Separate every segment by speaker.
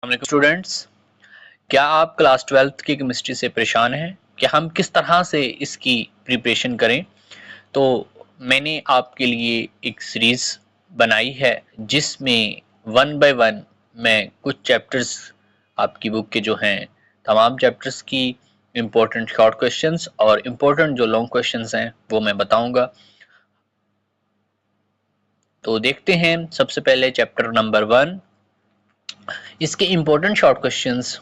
Speaker 1: Students, क्या आप class 12th की केमिस्ट्री से परेशान हैं कि हम किस तरह से इसकी प्रिपरेशन करें? तो मैंने आपके लिए एक सीरीज़ बनाई है जिसमें वन बाय वन मैं कुछ चैप्टर्स आपकी बुक के जो हैं तमाम चैप्टर्स की इम्पोर्टेंट शॉर्ट क्वेश्चंस और इम्पोर्टेंट जो लॉन्ग क्वेश्चंस हैं वो मैं बताऊंगा। तो देखते हैं सबसे पहले चैप्टर नंबर 1। इसके इम्पोर्टेंट शॉर्ट क्वेश्चंस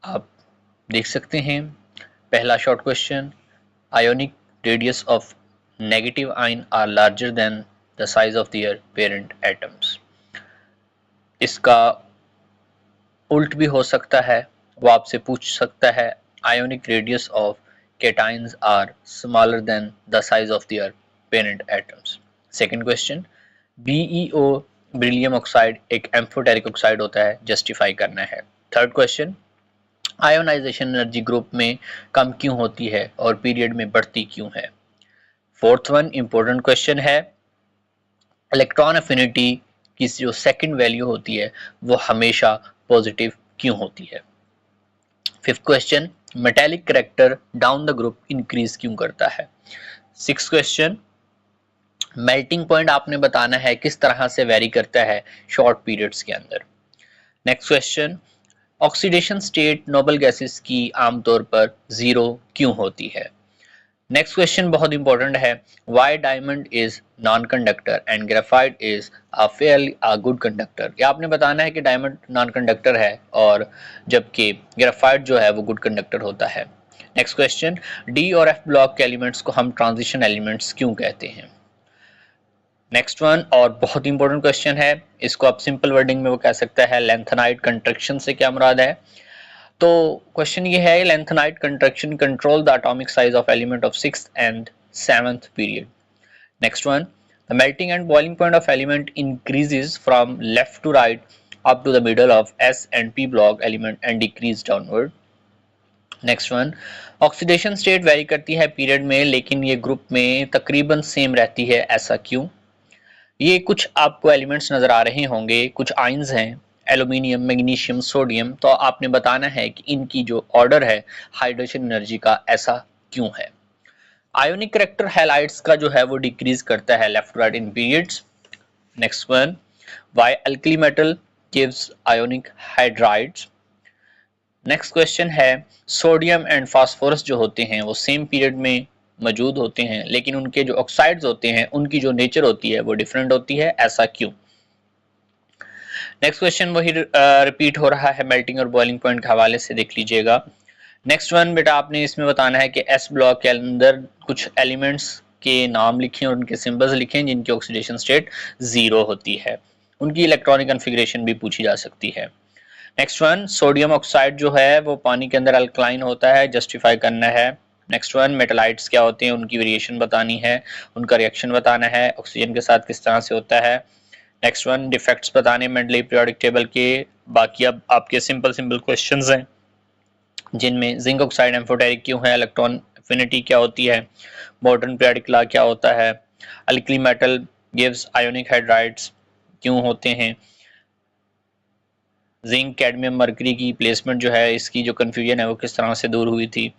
Speaker 1: आप देख सकते हैं। पहला short question, ionic radius of negative ion are larger than the size of their parent atoms. इसका उल्ट भी हो सकता है, वो आपसे पूछ सकता है ionic radius of cations are smaller than the size of their parent atoms. Second question, BeO beryllium oxide एक एम्फोटेरिक ऑक्साइड होता है, जस्टिफाई करना है। Third question, ionisation energy group में कम क्यों होती है और पीरियड में बढ़ती क्यों है। फोर्थ वन इंपॉर्टेंट क्वेश्चन है, इलेक्ट्रॉन एफिनिटी की जो सेकंड वैल्यू होती है वो हमेशा पॉजिटिव क्यों होती है। Fifth question, metallic character down the group increase क्यों करता है। सिक्स्थ क्वेश्चन, मेल्टिंग पॉइंट आपने बताना है किस तरह से वेरी करता है शॉर्ट पीरियड्स के अंदर। Next question, oxidation state noble gases की आमतौर पर जीरो क्यों होती है। नेक्स्ट क्वेश्चन बहुत इंपॉर्टेंट है, why diamond is non conductor and graphite is a good conductor. ये आपने बताना है कि डायमंड नॉन कंडक्टर है और जबकि ग्रेफाइट जो है वो गुड कंडक्टर होता है। नेक्स्ट क्वेश्चन, डी और एफ ब्लॉक के एलिमेंट्स को हम ट्रांजिशन एलिमेंट्स क्यों कहते हैं। नेक्स्ट वन और बहुत इंपॉर्टेंट क्वेश्चन है, इसको आप सिंपल वर्डिंग में वो कह सकता है लेंथेनाइड कंट्रैक्शन से क्या मुराद है। तो क्वेश्चन ये है, lanthanide contraction control the atomic size of element of 6th and 7th period. Next one, the melting and boiling point of element increases from left to right up to the middle of S and P block element and decrease downward. Next one, oxidation state vary करती है period में लेकिन ये group में तकरीबन same रहती है, ऐसा क्यों। ये कुछ आपको एलिमेंट्स नजर आ रहे होंगे, कुछ आयंस हैं, एल्यूमिनियम, मैग्नीशियम, सोडियम। तो आपने बताना है कि इनकी जो ऑर्डर है हाइड्रोजन एनर्जी का ऐसा क्यों है। आयोनिक करैक्टर हैलाइड्स का जो है वो डिक्रीज करता है left right in periods. Next one, why alkali metal gives ionic hydrides. Next question है, सोडियम एंड फास्फोरस जो होते हैं वो सेम पीरियड में मौजूद होते हैं लेकिन उनके जो ऑक्साइड्स होते हैं उनकी जो नेचर होती है वो डिफरेंट होती है, ऐसा क्यों। नेक्स्ट क्वेश्चन वही रिपीट हो रहा है मेल्टिंग और बॉइलिंग पॉइंट के हवाले से, देख लीजिएगा। नेक्स्ट वन बेटा आपने इसमें बताना है कि एस ब्लॉक के अंदर कुछ एलिमेंट्स के नाम लिखें और उनके सिंबल्स लिखें जिनकी ऑक्सीडेशन स्टेट जीरो होती है, उनकी इलेक्ट्रॉनिक कॉन्फ़िगरेशन भी पूछी जा सकती है। नेक्स्ट वन, सोडियम ऑक्साइड जो है वो पानी के अंदर अल्कलाइन होता है, जस्टिफाई करना है। नेक्स्ट वन, मेटलाइट्स क्या होते हैं, उनकी वेरिएशन बतानी है, उनका रिएक्शन बताना है, ऑक्सीजन के साथ किस तरह से होता है। नेक्स्ट वन, डिफेक्ट्स बताने मेंडली पीरियोडिक टेबल के। बाकी अब आपके सिंपल सिंपल क्वेश्चंस हैं जिनमें जिंक ऑक्साइड एम्फोटेरिक क्यों है, इलेक्ट्रॉन एफिनिटी क्या होती है, मॉडर्न पीरियोडिक लॉ क्या होता है, alkali metal gives ionic hydrides क्यों होते हैं, जिंक कैडमियम मरकरी की प्लेसमेंट जो है इसकी जो कंफ्यूजन है वो किस तरह से दूर हुई थी,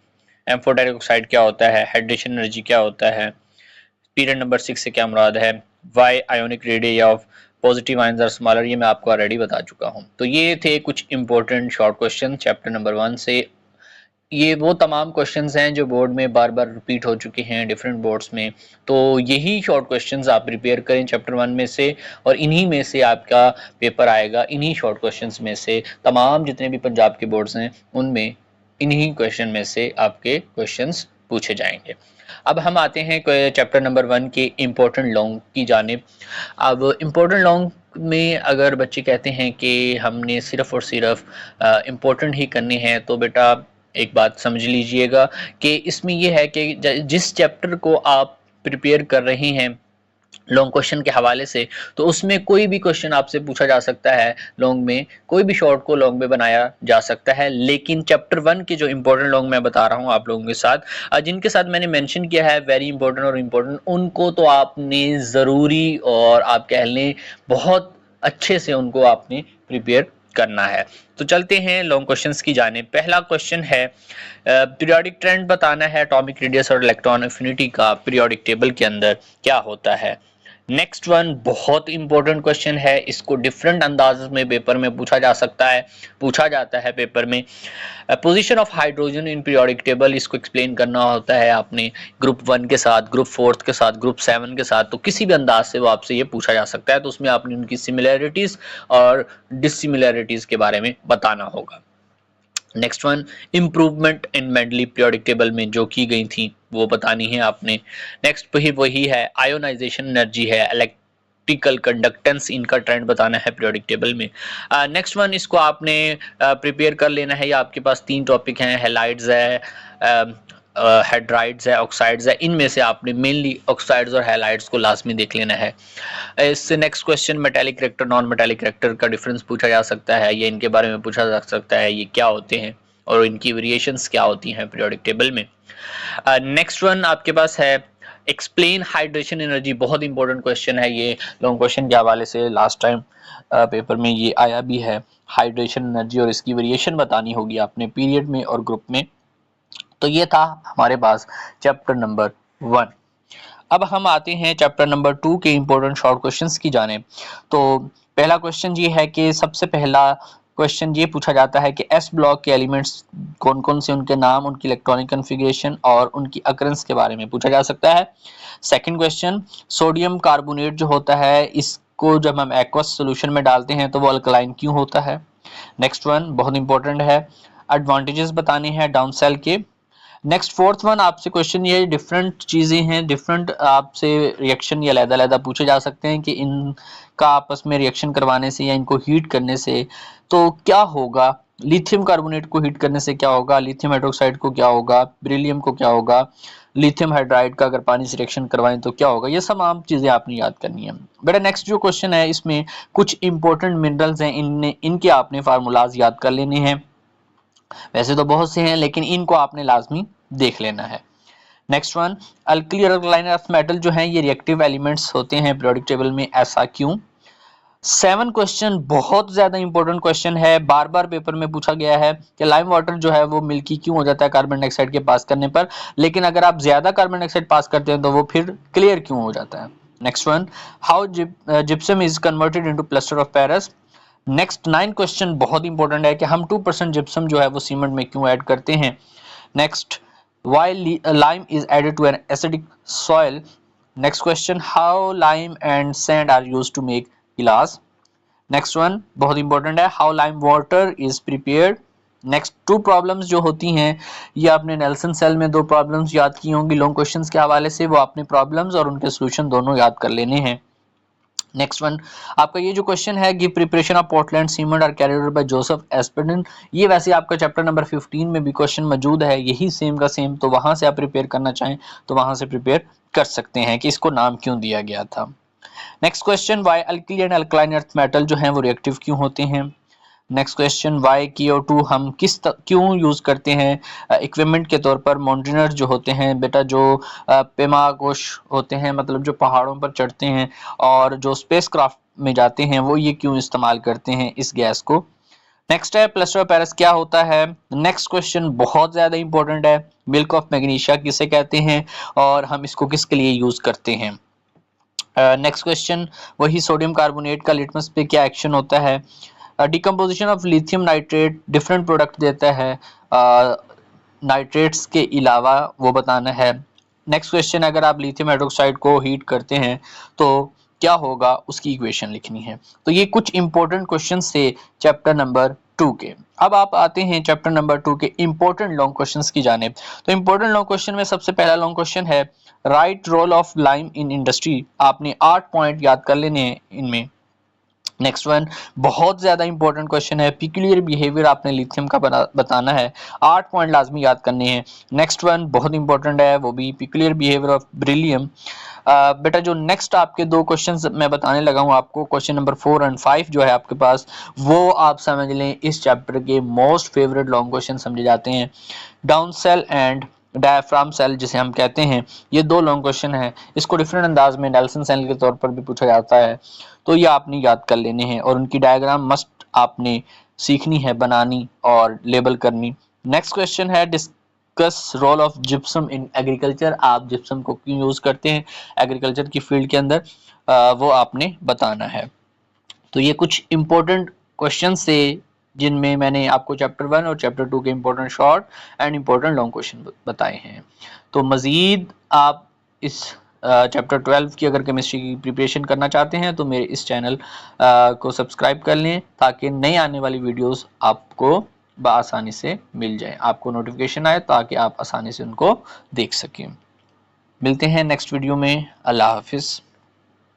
Speaker 1: एम्फोटेरिक ऑक्साइड क्या होता है, हाइड्रेशन एनर्जी क्या होता है, पीरियड नंबर 6 से क्या मुराद है, why ionic radius of positive ions are smaller, ये मैं आपको ऑलरेडी बता चुका हूं। तो ये थे कुछ important short question chapter number 1 से। ये वो तमाम क्वेश्चंस हैं जो बोर्ड में बार बार रिपीट हो चुके हैं डिफरेंट बोर्ड्स में, तो यही शॉर्ट क्वेश्चंस आप प्रिपेयर करें चैप्टर 1 में से और इन्हीं में से आपका पेपर आएगा। इन्हीं शॉर्ट क्वेश्चंस में से तमाम जितने भी पंजाब के बोर्ड्स हैं उनमें इन्हीं क्वेश्चन में से आपके क्वेश्चंस पूछे जाएंगे। अब हम आते हैं चैप्टर नंबर 1 के इम्पोर्टेंट लॉन्ग की जानिब। अब इम्पोर्टेंट लॉन्ग में अगर बच्चे कहते हैं कि हमने सिर्फ और सिर्फ इम्पोर्टेंट ही करने हैं, तो बेटा एक बात समझ लीजिएगा कि इसमें यह है कि जिस चैप्टर को आप प्रिपेयर कर रहे हैं लॉन्ग क्वेश्चन के हवाले से, तो उसमें कोई भी क्वेश्चन आपसे पूछा जा सकता है, लॉन्ग में कोई भी शॉर्ट को लॉन्ग में बनाया जा सकता है। लेकिन चैप्टर 1 के जो इंपॉर्टेंट लॉन्ग मैं बता रहा हूं आप लोगों के साथ, जिनके साथ मैंने मेंशन किया है वेरी इंपॉर्टेंट और इम्पोर्टेंट, उनको तो आपने ज़रूरी और आप कह लें बहुत अच्छे से उनको आपने प्रिपेयर करना है। तो चलते हैं लॉन्ग क्वेश्चंस की जाने। पहला क्वेश्चन है पीरियोडिक ट्रेंड बताना है एटॉमिक रेडियस और इलेक्ट्रॉन एफिनिटी का पीरियोडिक टेबल के अंदर क्या होता है। नेक्स्ट वन बहुत इंपॉर्टेंट क्वेश्चन है, इसको डिफरेंट अंदाज में पेपर में पूछा जा सकता है, पूछा जाता है पेपर में। Position of hydrogen in periodic table, इसको एक्सप्लेन करना होता है आपने ग्रुप 1 के साथ, ग्रुप 4 के साथ, ग्रुप 7 के साथ, तो किसी भी अंदाज से वो आपसे ये पूछा जा सकता है। तो उसमें आपने उनकी सिमिलैरिटीज और डिससिमिलैरिटीज के बारे में बताना होगा। Next one improvement in Mendeley periodic table में जो की गई थी वो बतानी है आपने। नेक्स्ट वही है आयोनाइजेशन एनर्जी है, इलेक्ट्रिकल कंडक्टेंस, इनका ट्रेंड बताना है पीरियोडिक टेबल में। नेक्स्ट वन इसको आपने प्रिपेयर कर लेना है। ये आपके पास 3 टॉपिक हैं, हैलाइड्स है, हेड्राइड्स है, ऑक्साइड्स है। इनमें से आपने मेनली ऑक्साइड्स और हैलाइड्स को लाजमी देख लेना है। इससे next question metallic character non metallic character का डिफरेंस पूछा जा सकता है, ये इनके बारे में पूछा जा सकता है, ये क्या होते हैं और इनकी वेरिएशंस क्या होती हैं पीरियोडिक टेबल में। नेक्स्ट वन आपके पास है एक्सप्लेन हाइड्रेशन एनर्जी, बहुत इंपॉर्टेंट क्वेश्चन है ये लॉन्ग क्वेश्चन के हवाले से, लास्ट टाइम पेपर में ये आया भी है। हाइड्रेशन एनर्जी और इसकी वेरिएशन बतानी होगी आपने पीरियड में और ग्रुप में। तो ये था हमारे पास चैप्टर नंबर 1। अब हम आते हैं चैप्टर नंबर 2 के इंपॉर्टेंट शॉर्ट क्वेश्चंस की जाने। तो पहला क्वेश्चन ये है कि सबसे पहला क्वेश्चन ये पूछा जाता है कि एस ब्लॉक के एलिमेंट्स कौन कौन से, उनके नाम, उनकी इलेक्ट्रॉनिक कन्फिगरेशन और उनकी अकरेंस के बारे में पूछा जा सकता है। सेकंड क्वेश्चन सोडियम कार्बोनेट जो होता है इसको जब हम एक्वस सोल्यूशन में डालते हैं तो वो अल्कलाइन क्यों होता है। नेक्स्ट वन बहुत इंपॉर्टेंट है, एडवांटेजेस बताने हैं डाउन सेल के। नेक्स्ट फोर्थ वन आपसे क्वेश्चन ये डिफरेंट चीजें हैं, डिफरेंट आपसे रिएक्शन या अलग-अलग पूछे जा सकते हैं कि इनका आपस में रिएक्शन करवाने से या इनको हीट करने से तो क्या होगा। लिथियम कार्बोनेट को हीट करने से क्या होगा, लिथियम हाइड्रोक्साइड को क्या होगा, बेरिलियम को क्या होगा, लिथियम हाइड्राइड का अगर पानी से रिएक्शन करवाएं तो क्या होगा। ये तमाम चीजें आपने याद करनी है बेटा। नेक्स्ट जो क्वेश्चन है इसमें कुछ इंपॉर्टेंट मिनरल्स हैं, इनके आपने फार्मूलाज याद कर लेने हैं। वैसे तो बहुत से हैं लेकिन इनको आपने लाजमी देख लेना है। नेक्स्ट वन अल्कली और अल्कलाइन अर्थ मेटल जो हैं ये रिएक्टिव एलिमेंट्स होते हैं पीरियोडिक टेबल में, ऐसा क्यों। 7 क्वेश्चन बहुत ज्यादा इंपॉर्टेंट क्वेश्चन है, बार बार पेपर में पूछा गया है कि लाइम वाटर जो है वो मिल्की क्यों हो जाता है कार्बन डाइऑक्साइड के पास करने पर, लेकिन अगर आप ज्यादा कार्बन डाइऑक्साइड पास करते हैं तो वो फिर क्लियर क्यों हो जाता है। Next one how gypsum is converted into plaster of Paris. Next 9 question बहुत इंपॉर्टेंट है कि हम 2% जिप्सम जो है वो सीमेंट में क्यों ऐड करते हैं। Next why lime is added to an acidic soil. Next question how lime and sand are used to make glass. Next one बहुत इंपॉर्टेंट है how lime water is prepared. Next 2 problems जो होती हैं ये आपने Nelson cell में 2 problems याद की होंगी लॉन्ग क्वेश्चंस के हवाले से, वो आपने प्रॉब्लम्स और उनके सॉल्यूशन दोनों याद कर लेने हैं। नेक्स्ट वन आपका ये जो क्वेश्चन है कि preparation of Portland cement are carried out by Joseph Aspdin, ये वैसे आपका चैप्टर नंबर 15 में भी क्वेश्चन मौजूद है, यही सेम का सेम, तो वहां से आप प्रिपेयर करना चाहें तो वहां से प्रिपेयर कर सकते हैं कि इसको नाम क्यों दिया गया था। Next question Y alkali and alkaline earth metal जो है वो रिएक्टिव क्यों होते हैं। नेक्स्ट क्वेश्चन वाई CO2 हम क्यों यूज करते हैं इक्विपमेंट के तौर पर। माउंटेनर जो होते हैं बेटा, जो पेमागोश होते हैं मतलब जो पहाड़ों पर चढ़ते हैं और जो स्पेसक्राफ्ट में जाते हैं वो ये क्यों इस्तेमाल करते हैं इस गैस को। नेक्स्ट है प्लास्टर ऑफ पेरिस क्या होता है। नेक्स्ट क्वेश्चन बहुत ज्यादा इंपॉर्टेंट है, मिल्क ऑफ मैग्नीशिया किसे कहते हैं और हम इसको किसके लिए यूज करते हैं। नेक्स्ट क्वेश्चन वही सोडियम कार्बोनेट का लिटमस पे क्या एक्शन होता है। Decomposition of lithium nitrate different product देता है नाइट्रेट्स के अलावा, वो बताना है। नेक्स्ट क्वेश्चन अगर आप लिथियम हाइड्रोक्साइड को हीट करते हैं तो क्या होगा उसकी इक्वेशन लिखनी है। तो ये कुछ इंपॉर्टेंट क्वेश्चंस थे चैप्टर नंबर 2 के। अब आप आते हैं चैप्टर नंबर 2 के इंपॉर्टेंट लॉन्ग क्वेश्चंस की जानिब। तो इंपॉर्टेंट लॉन्ग क्वेश्चन में सबसे पहला लॉन्ग क्वेश्चन है write role of lime in industry, आपने 8 पॉइंट याद कर लेने हैं इनमें। नेक्स्ट वन बहुत ज्यादा इंपॉर्टेंट क्वेश्चन है, पिक्यूलियर बिहेवियर आपने लिथियम का बताना है, 8 पॉइंट लाजमी याद करने हैं। नेक्स्ट वन बहुत इंपॉर्टेंट है वो भी पिक्यूलियर बिहेवियर ऑफ बेरिलियम। बेटा जो नेक्स्ट आपके 2 क्वेश्चंस मैं बताने लगा हूं आपको, क्वेश्चन नंबर 4 और 5 जो है आपके पास, वो आप समझ लें इस चैप्टर के मोस्ट फेवरेट लॉन्ग क्वेश्चन समझे जाते हैं। Down cell and diaphragm cell जिसे हम कहते हैं, ये 2 लॉन्ग क्वेश्चन है। इसको डिफरेंट अंदाज में नेल्सन सेल के तौर पर भी पूछा जाता है, तो ये आपने याद कर लेने हैं और उनकी डायग्राम मस्ट आपने सीखनी है बनानी और लेबल करनी। नेक्स्ट क्वेश्चन है discuss role of gypsum in agriculture. आप जिप्सम को क्यों यूज करते हैं एग्रीकल्चर की फील्ड के अंदर, वो आपने बताना है। तो ये कुछ इंपॉर्टेंट क्वेश्चन से जिनमें मैंने आपको चैप्टर 1 और चैप्टर 2 के important short and important long question बताए हैं। तो मजीद आप इस चैप्टर 12 की अगर केमिस्ट्री की प्रिपरेशन करना चाहते हैं तो मेरे इस चैनल को सब्सक्राइब कर लें ताकि नई आने वाली वीडियोस आपको बआसानी से मिल जाए, आपको नोटिफिकेशन आए ताकि आप आसानी से उनको देख सकें। मिलते हैं नेक्स्ट वीडियो में। अल्लाह हाफिज़।